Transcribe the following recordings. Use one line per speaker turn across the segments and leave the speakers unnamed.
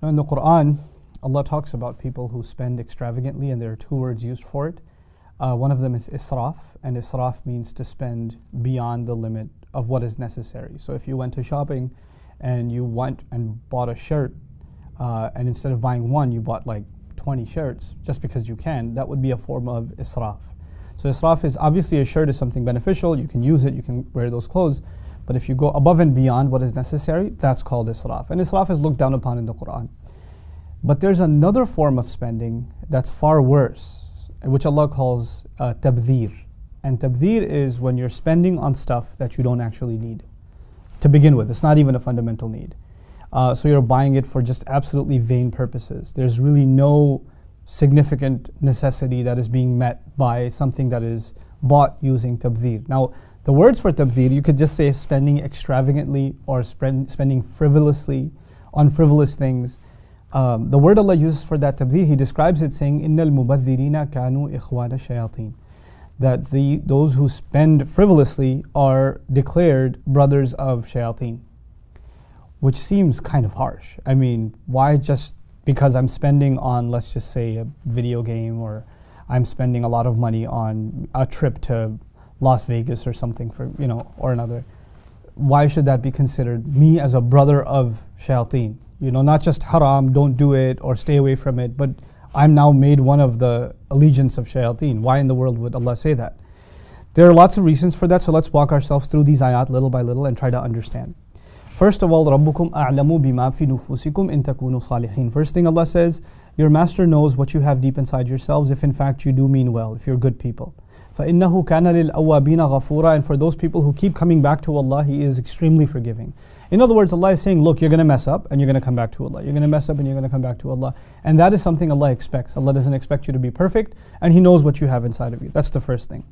Now in the Quran, Allah talks about people who spend extravagantly, and there are two words used for it. One of them is israf, and israf means to spend beyond the limit of what is necessary. So if you went to shopping and you went and bought a shirt, and instead of buying one, you bought like 20 shirts just because you can, that would be a form of israf. So israf is obviously, a shirt is something beneficial, you can use it, you can wear those clothes, but if you go above and beyond what is necessary, that's called israf. And israf is looked down upon in the Quran. But there's another form of spending that's far worse, which Allah calls tabdhir. And tabdhir is when you're spending on stuff that you don't actually need. To begin with, it's not even a fundamental need. So you're buying it for just absolutely vain purposes. There's really no significant necessity that is being met by something that is bought using tabdhir. Now, the words for tabdhir, you could just say spending extravagantly or spending frivolously on frivolous things. The word Allah uses for that tabdhir, He describes it saying, إِنَّ الْمُبَذِّرِينَ كَانُوا إِخْوَانَ الشَّيَاطِينَ. That those who spend frivolously are declared brothers of shayateen. Which seems kind of harsh. I mean, why just because I'm spending on, let's just say, a video game, or I'm spending a lot of money on a trip to Las Vegas or something or another. Why should that be considered me as a brother of shayateen? Not just haram, don't do it or stay away from it, but I'm now made one of the allegiance of shayateen. Why in the world would Allah say that? There are lots of reasons for that, so let's walk ourselves through these ayat little by little and try to understand. First of all, رَبُّكُمْ أَعْلَمُ بِمَا فِي نُفُوسِكُمْ إِن تَكُونُوا صَالِحِينَ. First thing Allah says, your master knows what you have deep inside yourselves if in fact you do mean well, if you're good people. فَإِنَّهُ كَانَ لِلْأَوَّابِينَ غَفُورًا. And for those people who keep coming back to Allah, He is extremely forgiving. In other words, Allah is saying, look, you're going to mess up and you're going to come back to Allah. You're going to mess up and you're going to come back to Allah. And that is something Allah expects. Allah doesn't expect you to be perfect, and He knows what you have inside of you. That's the first thing.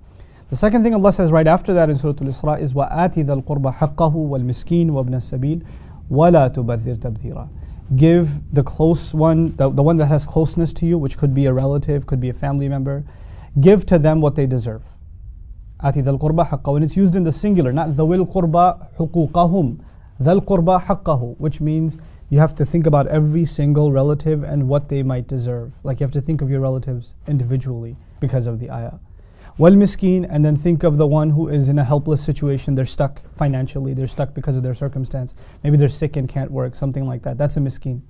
The second thing Allah says right after that in Surah Al-Isra is وَآتِ ذَا الْقُرْبَ حَقَّهُ وَالْمِسْكِينَ وَابْنَ السَّبِيلِ وَلَا تُبَذِّرْ تَبْذِيرًا. Give the close one, the one that has closeness to you, which could be a relative, could be a family member, give to them what they deserve. آتِ ذَا الْقُرْبَ حَقَّهُ. And it's used in the singular, not ذَوِي الْقُرْبَ حُقُوقَهُم. ذَا الْقُرْبَ حَقَّهُ, which means you have to think about every single relative and what they might deserve. Like you have to think of your relatives individually because of the ayah. Wal miskin, and then think of the one who is in a helpless situation. They're stuck financially, they're stuck because of their circumstance. Maybe they're sick and can't work, something like that. That's a miskin.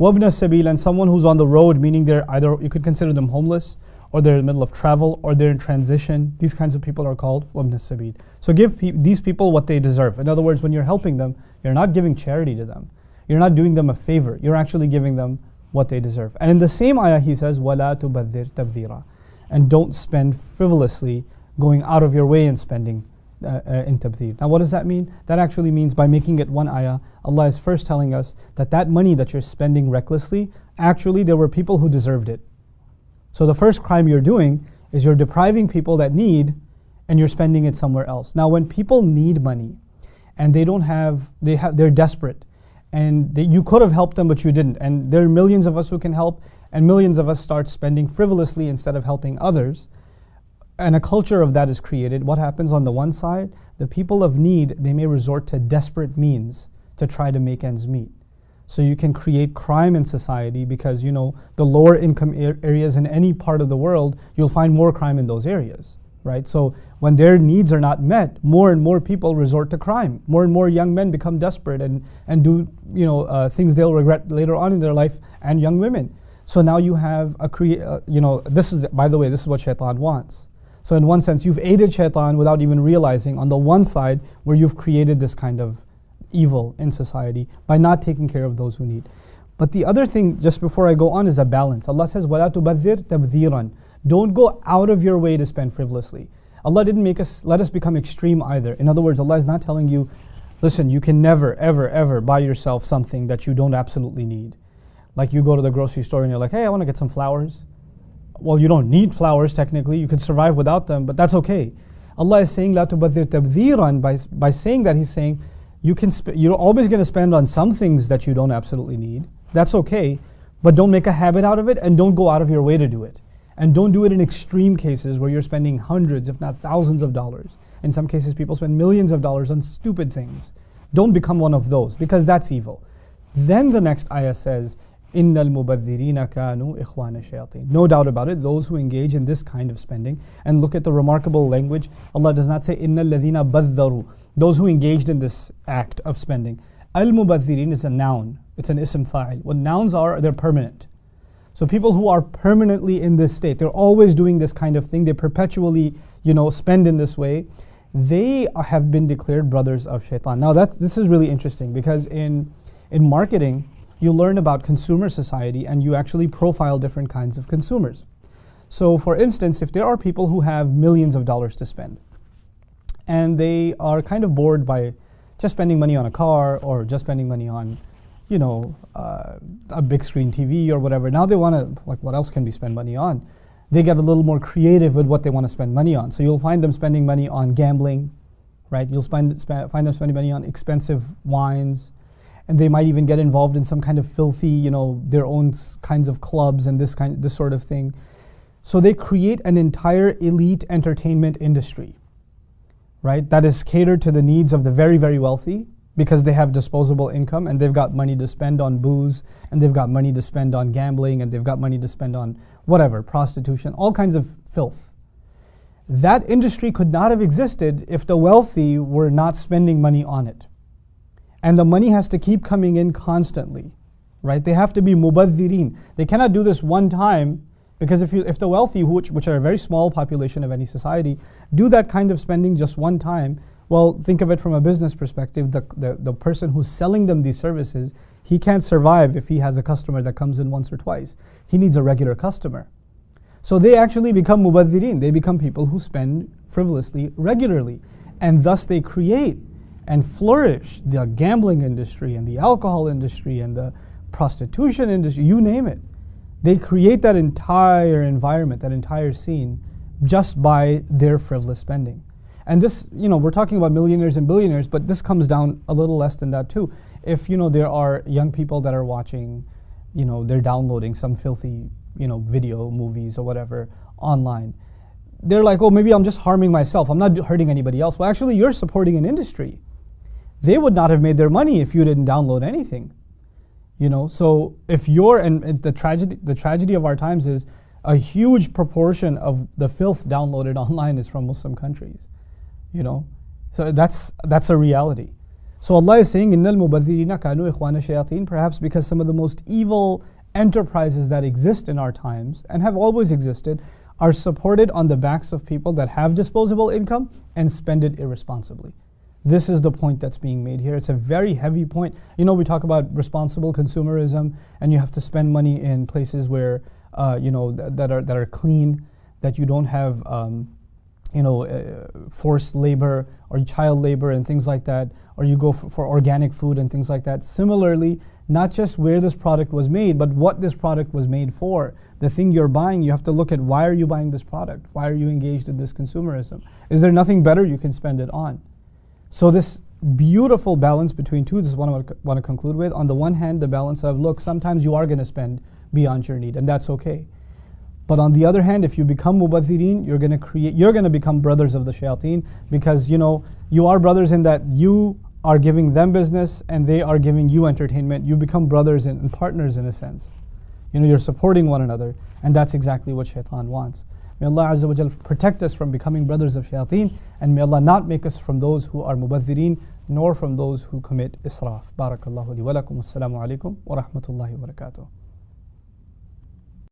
Wabna sabil, and someone who's on the road, meaning they're either, you could consider them homeless, or they're in the middle of travel, or they're in transition. These kinds of people are called wabna sabil. So give these people what they deserve. In other words, when you're helping them, you're not giving charity to them. You're not doing them a favor. You're actually giving them what they deserve. And in the same ayah, He says, وَلَا تُبَذِّرْ تَبْذِيرًا. And don't spend frivolously, going out of your way and spending in tabdhir. Now what does that mean? That actually means, by making it one ayah, Allah is first telling us that money that you're spending recklessly, actually there were people who deserved it. So the first crime you're doing is you're depriving people that need, and you're spending it somewhere else. Now when people need money and they're desperate, and you could have helped them but you didn't, and there are millions of us who can help, and millions of us start spending frivolously instead of helping others, and a culture of that is created. What happens on the one side? The people of need, they may resort to desperate means to try to make ends meet. So you can create crime in society because the lower income areas in any part of the world, you'll find more crime in those areas, right? So when their needs are not met, more and more people resort to crime. More and more young men become desperate and do things they'll regret later on in their life, and young women. So now you have this is, by the way, this is what shaitan wants. So in one sense, you've aided shaitan without even realizing, on the one side, where you've created this kind of evil in society by not taking care of those who need. But the other thing, just before I go on, is a balance. Allah says, وَلَا تُبَذِّرْ تَبْذِيرًا. Don't go out of your way to spend frivolously. Allah didn't let us become extreme either. In other words, Allah is not telling you, listen, you can never, ever, ever buy yourself something that you don't absolutely need. Like you go to the grocery store and you're like, hey, I want to get some flowers. Well, you don't need flowers technically. You could survive without them, but that's okay. Allah is saying, لا تبذر تبذيرا. By saying that, He's saying, you're always going to spend on some things that you don't absolutely need. That's okay, but don't make a habit out of it, and don't go out of your way to do it. And don't do it in extreme cases where you're spending hundreds, if not thousands of dollars. In some cases, people spend millions of dollars on stupid things. Don't become one of those, because that's evil. Then the next ayah says, إِنَّ الْمُبَذِّرِينَ كَانُوا إِخْوَانَ الشَّيَاطِينَ. No doubt about it, those who engage in this kind of spending, and look at the remarkable language, Allah does not say إِنَّ الَّذِينَ بَذَّرُوا, those who engaged in this act of spending. Al-Mubadhirin is a noun, it's an ism fa'il. What nouns are, they're permanent. So people who are permanently in this state, they're always doing this kind of thing, they perpetually, spend in this way, they have been declared brothers of shaitan. Now this is really interesting, because in marketing, you learn about consumer society and you actually profile different kinds of consumers. So for instance, if there are people who have millions of dollars to spend, and they are kind of bored by just spending money on a car or just spending money on, a big screen TV or whatever. Now they want to, what else can we spend money on? They get a little more creative with what they want to spend money on. So you'll find them spending money on gambling, right? You'll find them spending money on expensive wines, and they might even get involved in some kind of filthy, their own kinds of clubs and this sort of thing. So they create an entire elite entertainment industry, right? That is catered to the needs of the very, very wealthy, because they have disposable income and they've got money to spend on booze, and they've got money to spend on gambling, and they've got money to spend on whatever, prostitution, all kinds of filth. That industry could not have existed if the wealthy were not spending money on it. And the money has to keep coming in constantly, right? They have to be mubadhirin. They cannot do this one time, because if the wealthy, which are a very small population of any society, do that kind of spending just one time, well, think of it from a business perspective. The person who's selling them these services, he can't survive if he has a customer that comes in once or twice. He needs a regular customer. So they actually become mubadhirin. They become people who spend frivolously regularly. And thus they create and flourish the gambling industry and the alcohol industry and the prostitution industry, you name it. They create that entire environment, that entire scene, just by their frivolous spending. And this, we're talking about millionaires and billionaires, but this comes down a little less than that too. If, there are young people that are watching, they're downloading some filthy, video, movies or whatever online. They're like, oh, maybe I'm just harming myself. I'm not hurting anybody else. Well, actually, you're supporting an industry. They would not have made their money if you didn't download anything. So if and the tragedy of our times is a huge proportion of the filth downloaded online is from Muslim countries. So that's a reality. So Allah is saying, Innal mubadhirina kanu ikhwana shayateen, perhaps because some of the most evil enterprises that exist in our times and have always existed are supported on the backs of people that have disposable income and spend it irresponsibly. This is the point that's being made here. It's a very heavy point. We talk about responsible consumerism, and you have to spend money in places where that are clean, that you don't have forced labor or child labor and things like that, or you go for organic food and things like that. Similarly, not just where this product was made, but what this product was made for. The thing you're buying, you have to look at, why are you buying this product? Why are you engaged in this consumerism? Is there nothing better you can spend it on? So this beautiful balance between two, this is what I want to conclude with. On the one hand, the balance of, look, sometimes you are going to spend beyond your need, and that's okay. But on the other hand, if you become mubadhirin, you're going to become brothers of the shayateen, because you are brothers in that you are giving them business and they are giving you entertainment. You become brothers and partners in a sense. You're supporting one another, and that's exactly what shaitan wants. May Allah Azza wa Jal protect us from becoming brothers of shayateen, and may Allah not make us from those who are mubadhirin, nor from those who commit israf. Barakallahu li wa lakum. Assalamu alaikum wa rahmatullahi wa barakatuh.